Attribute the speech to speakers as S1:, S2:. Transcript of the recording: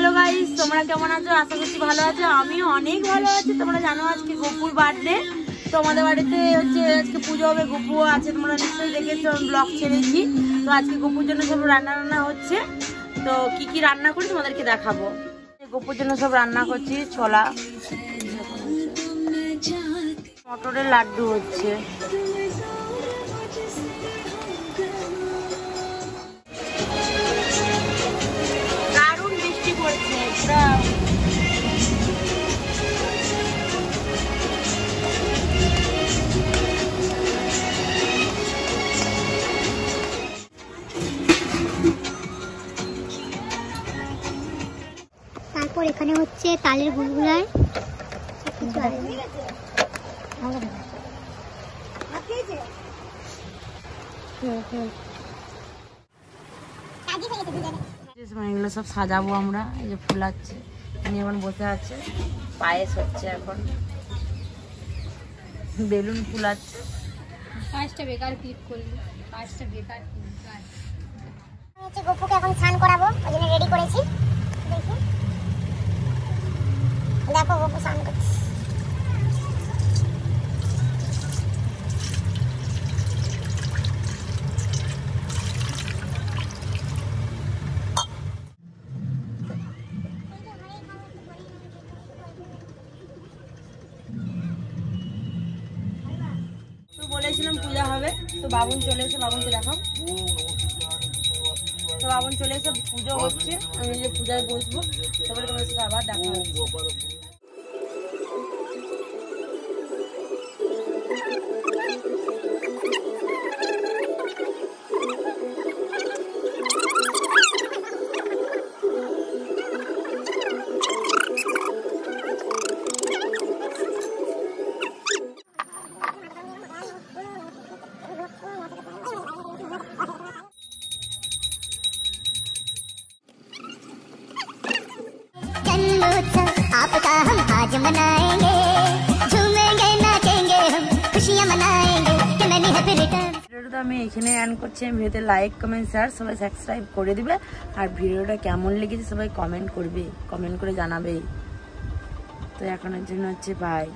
S1: Hello guys, তোমরা কেমন আছো? আশা করছি ভালো আছো। আমিও অনেক ভালো আছি। তোমরা জানো আজকে গপুর বার্থডে। তো আমাদের বাড়িতে হচ্ছে আজকে পুজো হবে, গপুও আছে। তোমরা নিশ্চয়ই দেখেছো, আমি ব্লগ ছেড়েছি। তো আজকে গপুর জন্য সব রান্না হচ্ছে। তো কি কি রান্না করি তোমাদেরকে দেখাবো। গপুর জন্য সব রান্না করছি। ছোলা, মটরের লাড্ডু হচ্ছে। দারুণ বৃষ্টি পড়ছে পুরা।
S2: তারপর এখানে হচ্ছে তালের গুলগুলার
S1: এগুলো সব সাজাবো আমরা। এই যে ফুলাচ্ছে, এখন বসে আছে। পায়েস হচ্ছে, এখন বেলুন ফুলাচ্ছে।
S2: পাঁচটা বেকার ক্লিক করলি, পাঁচটা বেকার হচ্ছে। গপুকে এখন স্নান করাবো, ওই জন্য রেডি করেছি। দেখি, দেখো গপু স্নান করছে।
S1: বলেছিলাম পূজা হবে, তো বাবুন চলে এসে, বাবুনকে দেখাও। তো বাবুন চলে এসে, পুজো হচ্ছে। আমি যে পূজায় বসবো, তারপরে তোমার সাথে আবার দেখা হচ্ছে।
S2: आपका हम आज मनाएंगे, झूमेंगे नाचेंगे, हम खुशियां मनाएंगे कि मैंने हैप्पी रिटर्न।
S1: ভিডিওটা আমি এখানে এন্ড করছি। ভিডিওতে লাইক, কমেন্ট, শেয়ার সবাই সাবস্ক্রাইব করে দিবে। আর ভিডিওটা কেমন লেগেছে সবাই কমেন্ট করবে, কমেন্ট করে জানাবে। তো এখনের জন্য হচ্ছে বাই।